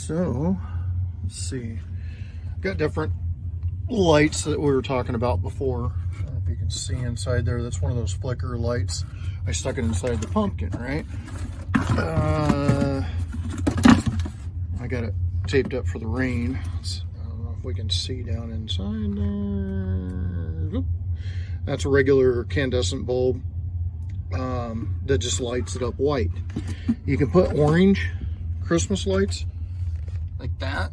So, let's see. Got different lights that we were talking about before. I don't know if you can see inside there. That's one of those flicker lights. I stuck it inside the pumpkin, right? I got it taped up for the rain. I don't know if we can see down inside there. Oop. That's a regular incandescent bulb that just lights it up white. You can put orange Christmas lights like that,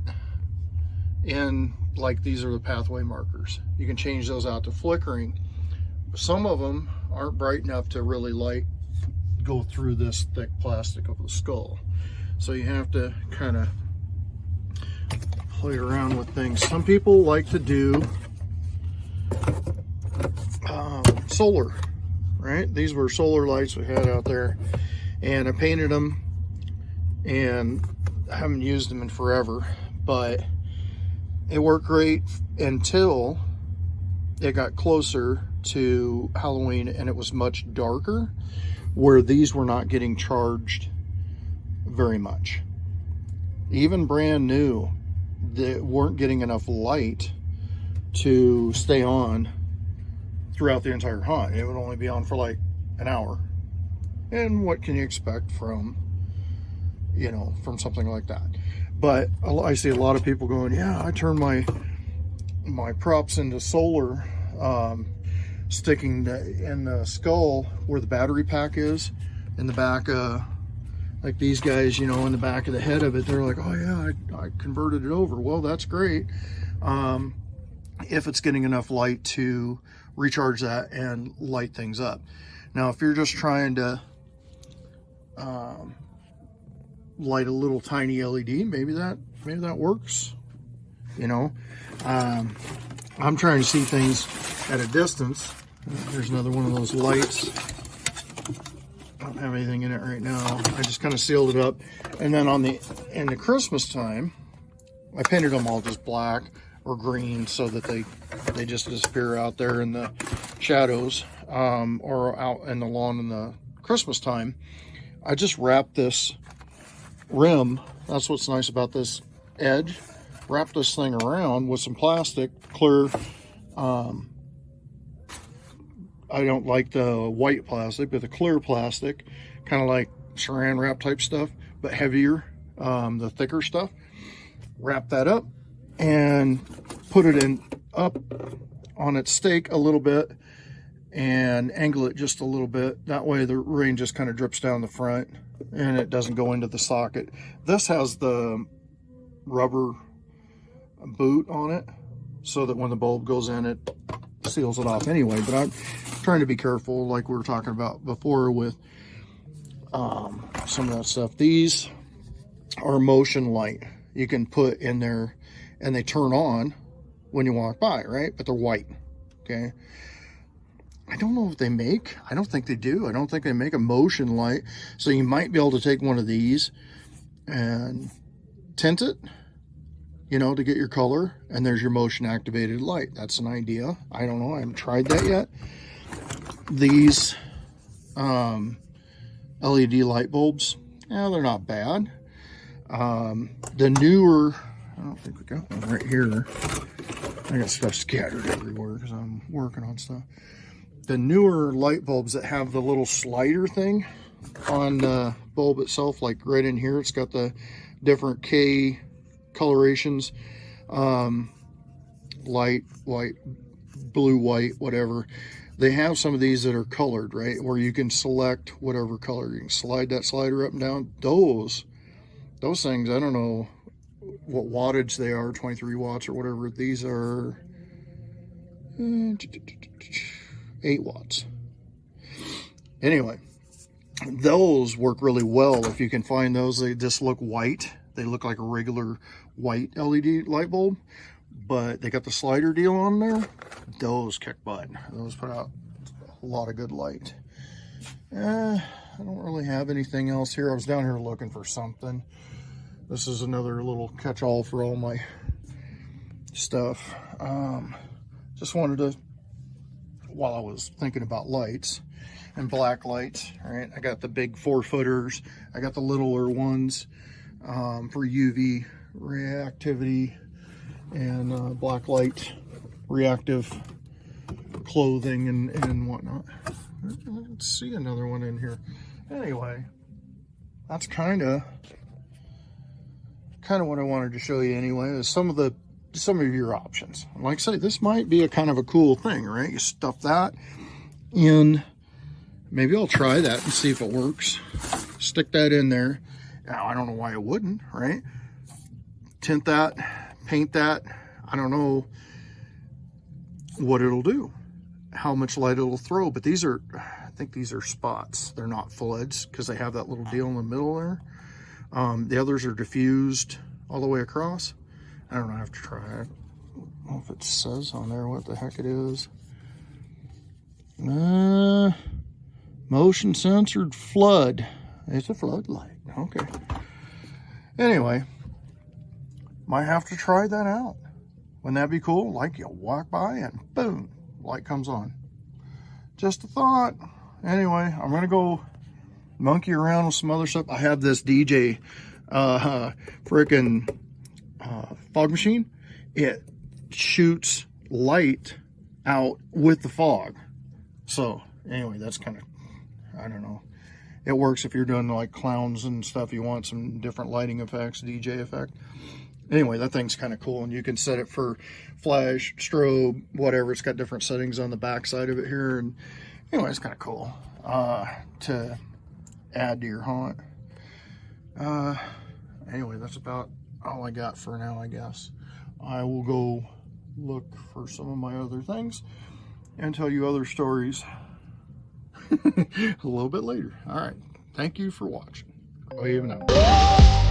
and like these are the pathway markers. You can change those out to flickering. Some of them aren't bright enough to really go through this thick plastic of the skull, so you have to kind of play around with things. Some people like to do solar, right? These were solar lights we had out there, and I painted them, and I haven't used them in forever, but it worked great until it got closer to Halloween and it was much darker, where these were not getting charged very much. Even brand new, they weren't getting enough light to stay on throughout the entire hunt. It would only be on for like an hour. And what can you expect from, you know, from something like that? But I see a lot of people going, yeah, I turn my props into solar, sticking in the skull where the battery pack is, in the back, like these guys, you know, in the back of the head of it. They're like, oh yeah, I converted it over. Well, that's great, if it's getting enough light to recharge that and light things up. Now, if you're just trying to light a little tiny LED, maybe that works, you know. I'm trying to see things at a distance. There's another one of those lights. I don't have anything in it right now. I just kind of sealed it up, and then in the Christmas time, I painted them all just black or green so that they just disappear out there in the shadows, or out in the lawn in the Christmas time. I just wrapped this rim. That's what's nice about this edge. Wrap this thing around with some plastic, clear. I don't like the white plastic, but the clear plastic, kind of like saran wrap type stuff, but heavier, the thicker stuff. Wrap that up and put it up on its stake a little bit and angle it just a little bit. That way the rain just kind of drips down the front and it doesn't go into the socket. This has the rubber boot on it so that when the bulb goes in, it seals it off anyway. But I'm trying to be careful, like we were talking about before with some of that stuff. These are motion light you can put in there, and they turn on when you walk by, right? But they're white. Okay, I don't know if they make, I don't think they do. I don't think they make a motion light. So you might be able to take one of these and tint it, you know, to get your color, and there's your motion activated light. That's an idea. I don't know, I haven't tried that yet. These LED light bulbs, yeah, they're not bad. The newer, I don't think we got one right here. I got stuff scattered everywhere because I'm working on stuff. The newer light bulbs that have the little slider thing on the bulb itself, like right in here, it's got the different K colorations, light, white, blue, white, whatever. They have some of these that are colored, right, where you can select whatever color. You can slide that slider up and down. Those things, I don't know what wattage they are, 23 watts or whatever. These are 8 watts. Anyway, those work really well if you can find those. They just look white. They look like a regular white LED light bulb, but they got the slider deal on there. Those kick butt. Those put out a lot of good light. I don't really have anything else here. I was down here looking for something. This is another little catch-all for all my stuff. Just wanted to, while I was thinking about lights and black lights, all right, I got the big 4-footers. I got the littler ones for UV reactivity and black light reactive clothing and whatnot. Let's see another one in here. Anyway, that's kind of what I wanted to show you anyway, is some of your options. Like I say, this might be a kind of a cool thing, right? You stuff that in. Maybe I'll try that and see if it works. Stick that in there. Now, I don't know why it wouldn't, right? Tint that, paint that. I don't know what it'll do, how much light it'll throw, but these are, I think these are spots. They're not floods because they have that little deal in the middle there. The others are diffused all the way across. I don't know, I have to try it. I don't know if it says on there what the heck it is. Motion censored flood. It's a floodlight. Okay. Anyway, might have to try that out. Wouldn't that be cool? Like you walk by and boom, light comes on. Just a thought. Anyway, I'm gonna go monkey around with some other stuff. I have this DJ frickin' fog machine. It shoots light out with the fog. So anyway, that's kind of, I don't know. It works if you're doing like clowns and stuff. You want some different lighting effects, DJ effect. Anyway, that thing's kind of cool, and you can set it for flash, strobe, whatever. It's got different settings on the back side of it here, and anyway, it's kind of cool to add to your haunt. Anyway, that's about all I got for now, I guess. I will go look for some of my other things and tell you other stories a little bit later. All right. Thank you for watching. CrowHaven out.